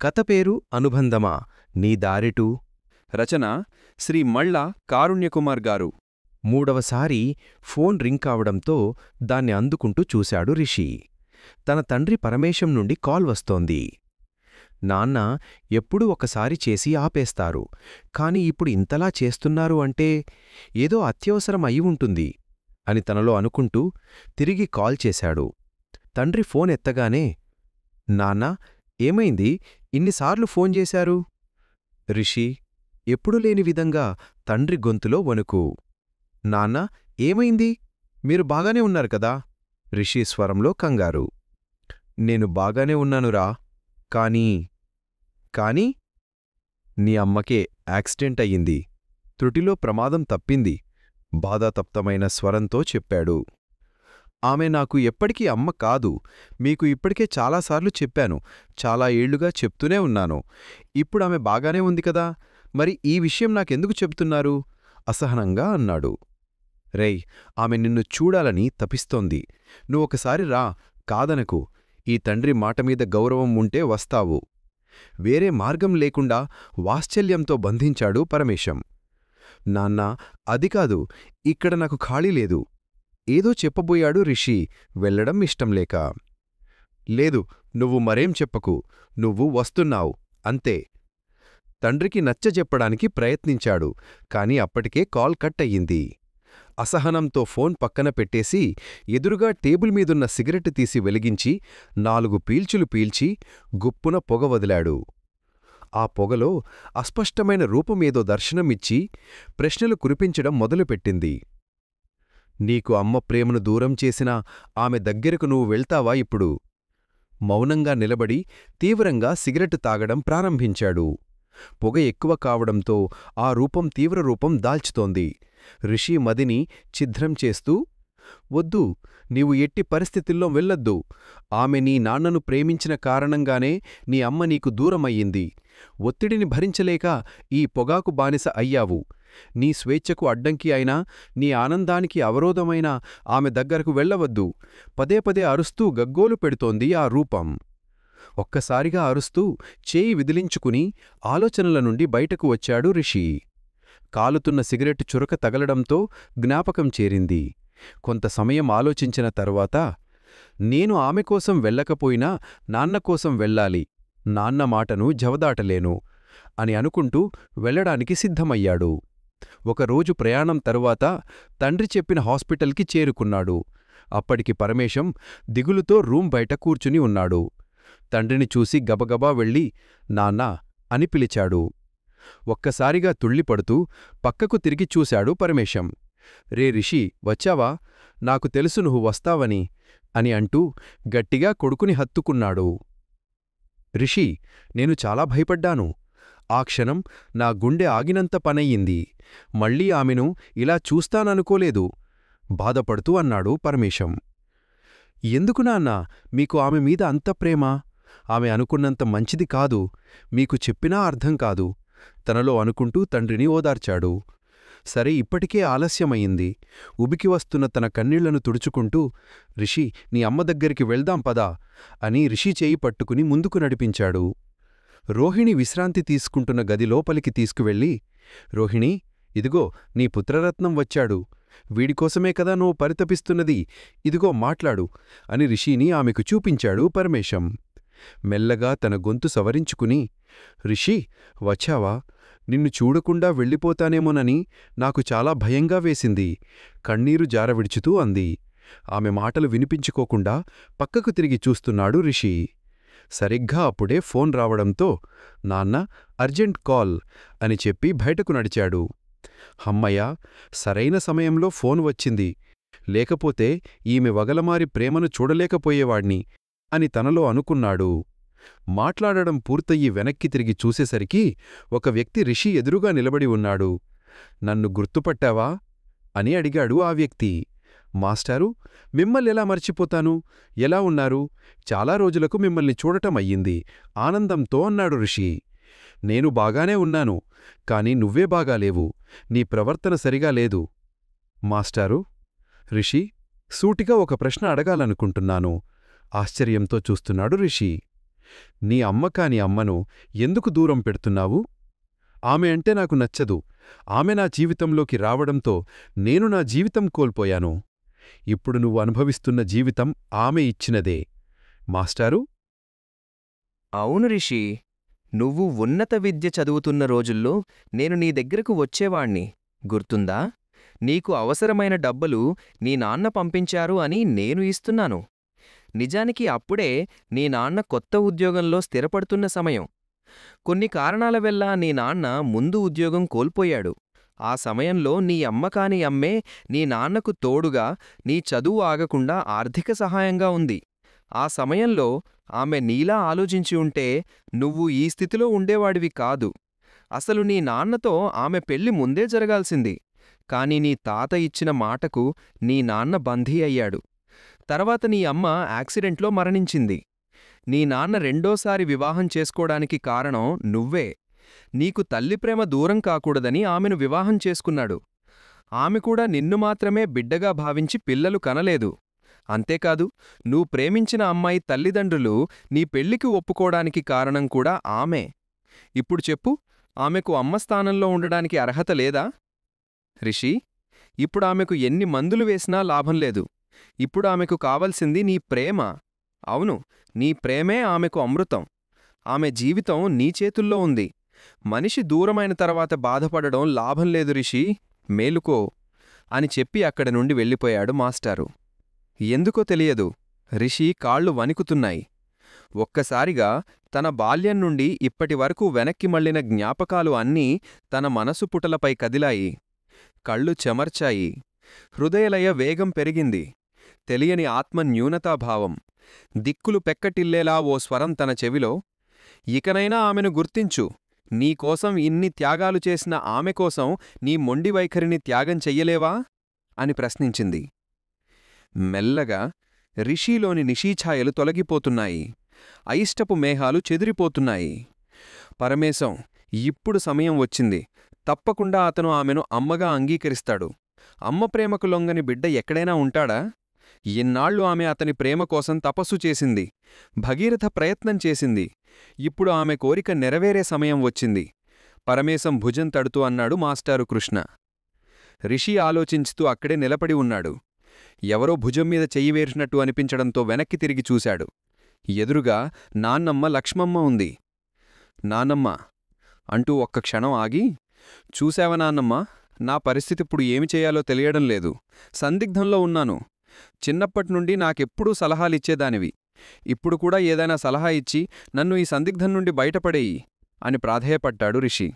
కథ పేరు అనుబంధమా నీ దారిటు. రచన శ్రీ మళ్ళ కారుణ్యకుమార్ గారు. మూడవసారి ఫోన్ రింగ్ కావడంతో దాన్ని అందుకుంటూ చూశాడు రిషి. తన తండ్రి పరమేశం నుండి కాల్ వస్తోంది. నాన్న ఎప్పుడూ ఒకసారి చేసి ఆపేస్తారు, కాని ఇప్పుడు ఇంతలా చేస్తున్నారు అంటే ఏదో అత్యవసరం అయి ఉంటుంది అని తనలో అనుకుంటూ తిరిగి కాల్ చేశాడు. తండ్రి ఫోన్ ఎత్తగానే, నాన్నా, ఏమైంది, ఇన్నిసార్లు ఫోన్ చేశారు? రిషి ఎప్పుడు లేని విధంగా తండ్రి గొంతులో వణుకు. నాన్నా, ఏమైంది, మీరు బాగానే ఉన్నారు కదా? రిషి స్వరంలో కంగారు. నేను బాగానే ఉన్నానురా, కానీ నీ అమ్మకే యాక్సిడెంట్ అయ్యింది, త్రుటిలో ప్రమాదం తప్పింది బాధాతప్తమైన స్వరంతో చెప్పాడు. ఆమె నాకు ఎప్పటికీ అమ్మ కాదు, మీకు ఇప్పటికే చాలాసార్లు చెప్పాను, చాలా ఏళ్లుగా చెప్తూనే ఉన్నాను. ఇప్పుడు ఆమె బాగానే ఉంది కదా, మరి ఈ విషయం నాకెందుకు చెబుతున్నారు? అసహనంగా అన్నాడు. రేయ్, ఆమె నిన్ను చూడాలని తపిస్తోంది, నువ్వొకసారి రా, కాదనకు. ఈ తండ్రి మాటమీద గౌరవం ఉంటే వస్తావు. వేరే మార్గం లేకుండా వాత్సల్యంతో బంధించాడు పరమేశం. నాన్నా, అది కాదు, ఇక్కడ నాకు ఖాళీ లేదు. ఏదో చెప్పబోయాడు రిషి, వెళ్లడం ఇష్టంలేక. లేదు, నువ్వు మరేం చెప్పకు, నువ్వు వస్తున్నావు అంతే. తండ్రికి నచ్చజెప్పడానికి ప్రయత్నించాడు, కాని అప్పటికే కాల్ కట్ అయ్యింది. అసహనంతో ఫోన్ పక్కన పెట్టేసి ఎదురుగా టేబుల్ మీదున్న సిగరెట్ తీసి వెలిగించి 4 పీల్చులు పీల్చి గుప్పున పొగ వదిలాడు. ఆ పొగలో అస్పష్టమైన రూపమేదో దర్శనమిచ్చి ప్రశ్నలు కురిపించడం మొదలుపెట్టింది. నీకు అమ్మ ప్రేమను దూరం చేసినా ఆమె దగ్గరకు నువ్వు వెళ్తావా ఇప్పుడు? మౌనంగా నిలబడి తీవ్రంగా సిగరెట్ తాగడం ప్రారంభించాడు. పొగ ఎక్కువ కావడంతో ఆ రూపం తీవ్రరూపం దాల్చుతోంది. రిషి మదిని ఛిద్రం చేస్తూ, వద్దు, నీవు ఎట్టి పరిస్థితుల్లో వెళ్ళొద్దు. ఆమె నీ నాన్నను ప్రేమించిన కారణంగానే నీ అమ్మ నీకు దూరమయ్యింది. ఒత్తిడిని భరించలేక ఈ పొగాకు బానిస అయ్యావు. నీ స్వేచ్ఛకు అడ్డంకి అయినా, నీ ఆనందానికి అవరోధమైనా ఆమె దగ్గరకు వెళ్ళవద్దు. పదే పదే అరుస్తూ గగ్గోలు పెడుతోంది ఆ రూపం. ఒక్కసారిగా అరుస్తూ చేయి విదిలించుకుని ఆలోచనల నుండి బయటకు వచ్చాడు రిషి. కాలుతున్న సిగరెట్ చురక తగలడంతో జ్ఞాపకం చేరింది. కొంత సమయం ఆలోచించిన తరువాత, నేను ఆమె కోసం వెళ్ళకపోయినా నాన్నకోసం వెళ్ళాలి, నాన్న మాటను జవదాటలేను అని అనుకుంటూ వెళ్లడానికి సిద్ధమయ్యాడు. ఒకరోజు ప్రయాణం తరువాత తండ్రి చెప్పిన హాస్పిటల్కి చేరుకున్నాడు. అప్పటికి పరమేశం దిగులుతో రూం బయట కూర్చుని ఉన్నాడు. తండ్రిని చూసి గబగబా వెళ్ళి నాన్నా అని పిలిచాడు. ఒక్కసారిగా తుళ్ళిపడుతూ పక్కకు తిరిగి చూశాడు పరమేశం. రే రిషి, వచ్చావా? నాకు తెలుసు నువ్వు వస్తావని అని అంటూ గట్టిగా కొడుకుని హత్తుకున్నాడు. రిషి, నేను చాలా భయపడ్డాను. ఆ క్షణం నా గుండె ఆగినంత పనయ్యింది. మళ్ళీ ఆమెను ఇలా చూస్తాననుకోలేదు బాధపడుతూ అన్నాడు పరమేశం. ఎందుకు నాన్నా మీకు ఆమె మీద అంత ప్రేమ? ఆమె అనుకున్నంత మంచిది కాదు, మీకు చెప్పినా అర్థం కాదు తనలో అనుకుంటూ తండ్రిని ఓదార్చాడు. సరే, ఇప్పటికే ఆలస్యమయింది. ఉబికి వస్తున్న తన కన్నీళ్లను తుడుచుకుంటూ, రిషి, నీ అమ్మ దగ్గరికి వెళ్దాం పదా అని రిషి చేయి పట్టుకుని ముందుకు నడిపించాడు. రోహిణి విశ్రాంతి తీసుకుంటున్న గది లోపలికి తీసుకువెళ్ళి, రోహిణీ, ఇదిగో నీ పుత్రరత్నం వచ్చాడు. వీడికోసమే కదా నువ్వు పరితపిస్తున్నది, ఇదిగో మాట్లాడు అని రిషిని ఆమెకు చూపించాడు పరమేశం. మెల్లగా తన గొంతు సవరించుకుని, రిషి, వచ్చావా? నిన్ను చూడకుండా వెళ్ళిపోతానేమోనని నాకు చాలా భయంగా వేసింది కన్నీరు జారవిడుచుతూ అంది. ఆమె మాటలు వినిపించుకోకుండా పక్కకు తిరిగి చూస్తున్నాడు రిషి. సరిగ్గా అప్పుడే ఫోన్ రావడంతో, నాన్న, అర్జెంట్ కాల్ అని చెప్పి బయటకు నడిచాడు. హమ్మయ్య, సరైన సమయంలో ఫోన్ వచ్చింది, లేకపోతే ఈమె వగలమారి ప్రేమను చూడలేకపోయేవాణ్ణి అని తనలో అనుకున్నాడు. మాట్లాడడం పూర్తయి వెనక్కి తిరిగి చూసేసరికి ఒక వ్యక్తి రిషి ఎదురుగా నిలబడి ఉన్నాడు. నన్ను గుర్తుపట్టావా అని అడిగాడు ఆ వ్యక్తి. మాస్టారు, మిమ్మల్నెలా మర్చిపోతాను? ఎలా ఉన్నారు? చాలా రోజులకు మిమ్మల్ని చూడటం అయ్యింది ఆనందంతో అన్నాడు రిషి. నేను బాగానే ఉన్నాను, కాని నువ్వే బాగాలేవు, నీ ప్రవర్తన సరిగా లేదు. మాస్టారు, రిషి సూటిగా ఒక ప్రశ్న అడగాలనుకుంటున్నాను ఆశ్చర్యంతో చూస్తున్నాడు రిషి. నీ అమ్మ కాని అమ్మను ఎందుకు దూరం పెడుతున్నావు? ఆమె అంటే నాకు నచ్చదు. ఆమె నా జీవితంలోకి రావడంతో నేను నా జీవితం కోల్పోయాను. ఇప్పుడు నువ్వు అనుభవిస్తున్న జీవితం ఆమె ఇచ్చినదే. మాస్టారు, అవును రిషి, నువ్వు ఉన్నత విద్య చదువుతున్న రోజుల్లో నేను నీ దగ్గరకు వచ్చేవాణ్ణి, గుర్తుందా? నీకు అవసరమైన డబ్బులు నీ నాన్న పంపించారు అని నేను ఇస్తున్నాను. నిజానికి అప్పుడే నీ నాన్న కొత్త ఉద్యోగంలో స్థిరపడుతున్న సమయం. కొన్ని కారణాల వల్ల నీ నాన్న ముందు ఉద్యోగం కోల్పోయాడు. ఆ సమయంలో నీ అమ్మ కాని అమ్మే నీ నాన్నకు తోడుగా నీ చదువు ఆగకుండా ఆర్థిక సహాయంగా ఉంది. ఆ సమయంలో ఆమె నీలా ఆలోచించి ఉంటే నువ్వు ఈ స్థితిలో ఉండేవాడివి కాదు. అసలు నీ నాన్నతో ఆమె పెళ్లి ముందే జరగాల్సింది. కాని నీ తాత ఇచ్చిన మాటకు నీ నాన్న బందీ అయ్యాడు. తర్వాత నీ అమ్మ యాక్సిడెంట్లో మరణించింది. నీ నాన్న రెండోసారి వివాహం చేసుకోడానికి కారణం నువ్వే. నీకు తల్లి ప్రేమ దూరం కాకూడదని ఆమెను వివాహం చేసుకున్నాడు. ఆమె కూడా నిన్ను మాత్రమే బిడ్డగా భావించి పిల్లలు కనలేదు. అంతేకాదు, నువ్వు ప్రేమించిన అమ్మాయి తల్లిదండ్రులు నీ పెళ్లికి ఒప్పుకోడానికి కారణం కూడా ఆమె. ఇప్పుడు చెప్పు, ఆమెకు అమ్మ స్థానంలో ఉండడానికి అర్హత లేదా? రిషి, ఇప్పుడు ఆమెకు ఎన్ని మందులు వేసినా లాభం లేదు. ఇప్పుడు ఆమెకు కావలసింది నీ ప్రేమ. అవును, నీ ప్రేమే ఆమెకు అమృతం. ఆమె జీవితం నీ చేతుల్లో ఉంది. మనిషి దూరమైన తర్వాత బాధపడడం లాభం లేదు రిషి, మేలుకో అని చెప్పి అక్కడి నుండి వెళ్ళిపోయాడు మాస్టారు. ఎందుకో తెలియదు, రిషి కాళ్ళు వణుకుతున్నాయి. ఒక్కసారిగా తన బాల్యం నుండి ఇప్పటివరకు వెనక్కి మళ్ళిన జ్ఞాపకాలు అన్నీ తన మనసు పుటలపై కదిలాయి. కళ్ళు చెమర్చాయి. హృదయలయ వేగం పెరిగింది. తెలియని ఆత్మ న్యూనతాభావం. దిక్కులు పెక్కటిల్లేలా ఓ స్వరం తన చెవిలో, ఇకనైనా ఆమెను గుర్తించు. నీకోసం ఇన్ని త్యాగాలు చేసిన ఆమెకోసం నీ మొండి వైఖరిని త్యాగం చెయ్యలేవా అని ప్రశ్నించింది. మెల్లగా రిషిలోని నిశీఛాయలు తొలగిపోతున్నాయి. అయిష్టపు మేఘాలు చెదిరిపోతున్నాయి. పరమేశం, ఇప్పుడు సమయం వచ్చింది. తప్పకుండా అతను ఆమెను అమ్మగా అంగీకరిస్తాడు. అమ్మ ప్రేమకు లొంగని బిడ్డ ఎక్కడైనా ఉంటాడా? ఇన్నాళ్లు ఆమె అతని ప్రేమ కోసం తపస్సు చేసింది. భగీరథ ప్రయత్నం చేసింది. ఇప్పుడు ఆమె కోరిక నెరవేరే సమయం వచ్చింది. పరమేశం భుజం తడుతూ అన్నాడు మాస్టారు కృష్ణ. రిషి ఆలోచించుతూ అక్కడే నిలబడి ఉన్నాడు. ఎవరో భుజం మీద చెయ్యి వేసినట్టు అనిపించడంతో వెనక్కి తిరిగి చూశాడు. ఎదురుగా నాన్నమ్మ లక్ష్మమ్మ ఉంది. నాన్నమ్మ అంటూ ఒక్క క్షణం ఆగి, చూశావా నాన్నమ్మ, నా పరిస్థితిప్పుడు ఏమి చేయాలో తెలియడం లేదు. సందిగ్ధంలో ఉన్నాను. చిన్నప్పట్నుండి నాకెప్పుడూ సలహాలిచ్చేదానివి. ఇప్పుడు కూడా ఏదైనా సలహా ఇచ్చి నన్ను ఈ సందిగ్ధం నుండి బయటపడేయి అని ప్రాధేయపడ్డాడు రిషి.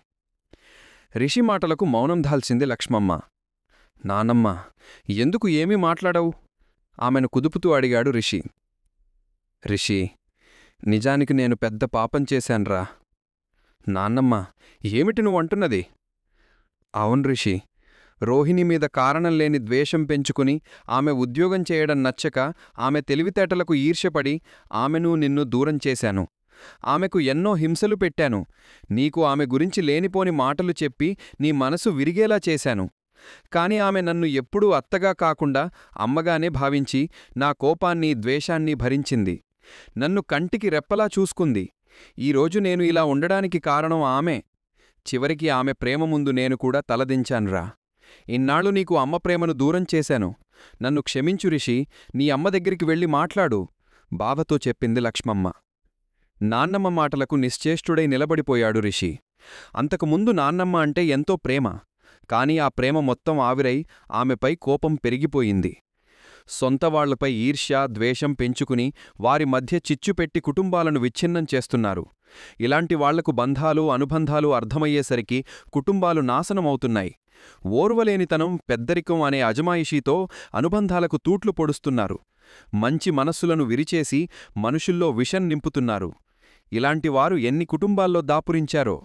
రిషి మాటలకు మౌనం దాల్చింది లక్ష్మమ్మ. నానమ్మ, ఎందుకు ఏమీ మాట్లాడవు? ఆమెను కుదుపుతూ అడిగాడు రిషి. రిషి, నిజానికి నేను పెద్ద పాపం చేశాన్రా. నాన్నమ్మ, ఏమిటి నువ్వంటున్నది? అవును రిషి, రోహిణి మీద కారణం లేని ద్వేషం పెంచుకుని ఆమె ఉద్యోగం చేయడం నచ్చక ఆమె తెలివితేటలకు ఈర్ష్యపడి ఆమెను నిన్ను దూరం చేశాను. ఆమెకు ఎన్నో హింసలు పెట్టాను. నీకు ఆమె గురించి లేనిపోని మాటలు చెప్పి నీ మనసు విరిగేలా చేశాను. కాని ఆమె నన్ను ఎప్పుడూ అత్తగా కాకుండా అమ్మగానే భావించి నా కోపాన్ని ద్వేషాన్ని భరించింది. నన్ను కంటికి రెప్పలా చూసుకుంది. ఈరోజు నేను ఇలా ఉండడానికి కారణం ఆమె. చివరికి ఆమె ప్రేమ ముందు నేను కూడా తలదించాన్రా. ఇన్నాళ్ళు నీకు అమ్మ ప్రేమను దూరం చేశాను. నన్ను క్షమించు రిషి, నీ అమ్మ దగ్గరికి వెళ్ళి మాట్లాడు బావతో చెప్పింది లక్ష్మమ్మ. నాన్నమ్మ మాటలకు నిశ్చేష్టుడై నిలబడిపోయాడు రిషి. అంతకుముందు నాన్నమ్మ అంటే ఎంతో ప్రేమ. కాని ఆ ప్రేమ మొత్తం ఆవిరై ఆమెపై కోపం పెరిగిపోయింది. సొంతవాళ్లపై ఈర్ష్య, ద్వేషం పెంచుకుని వారి మధ్య చిచ్చుపెట్టి కుటుంబాలను విచ్ఛిన్నం చేస్తున్నారు. ఇలాంటి వాళ్లకు బంధాలు, అనుబంధాలు అర్థమయ్యేసరికి కుటుంబాలు నాశనమవుతున్నాయి. ఓర్వలేనితనం, పెద్దరికం అనే అజమాయిషీతో అనుబంధాలకు తూట్లు పొడుస్తున్నారు. మంచి మనస్సులను విరిచేసి మనుషుల్లో విషం నింపుతున్నారు. ఇలాంటివారు ఎన్ని కుటుంబాల్లో దాపురించారో.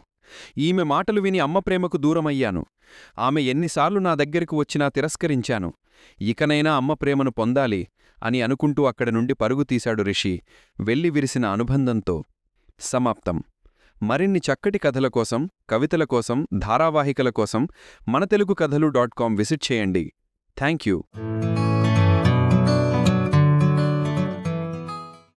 ఈమె మాటలు విని అమ్మ ప్రేమకు దూరమయ్యాను. ఆమె ఎన్నిసార్లు నా దగ్గరకు వచ్చినా తిరస్కరించాను. ఇకనైనా అమ్మ ప్రేమను పొందాలి అని అనుకుంటూ అక్కడి నుండి పరుగు తీశాడు రిషి, వెళ్లి విరిసిన అనుబంధంతో. సమాప్తం. మరిన్ని చక్కటి కథల కోసం, కవితల కోసం, ధారావాహికల కోసం మనతెలుగుకథలు.com విజిట్ చేయండి. Thank you.